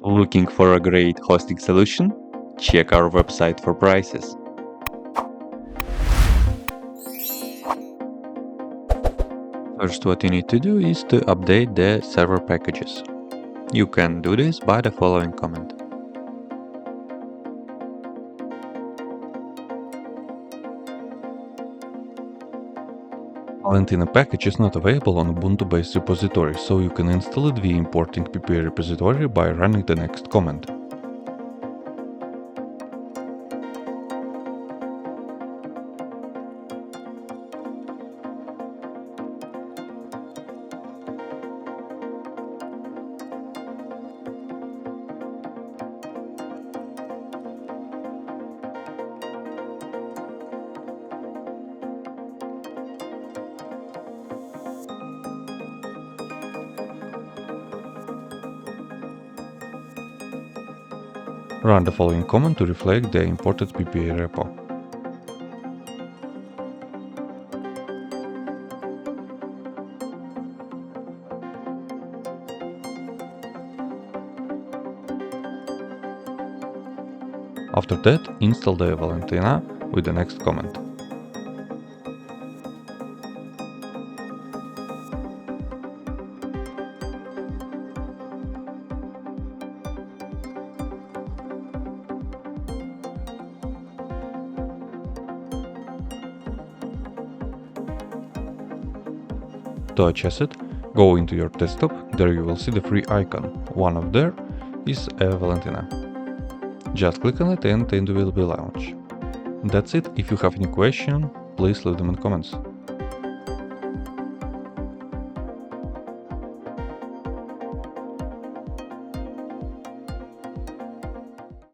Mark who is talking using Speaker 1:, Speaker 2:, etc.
Speaker 1: Looking for a great hosting solution? Check our website for prices. First, what you need to do is to update the server packages. You can do this by the following command. Valentina package is not available on Ubuntu-based repository, so you can install it via importing ppa repository by running the next command. Run the following command to reflect the imported ppa repo. After that, install the Valentina with the next command. To access it, go into your desktop. There you will see the free icon. One of there is a Valentina. Just click on it and it will be launched. That's it. If you have any question, please leave them in comments.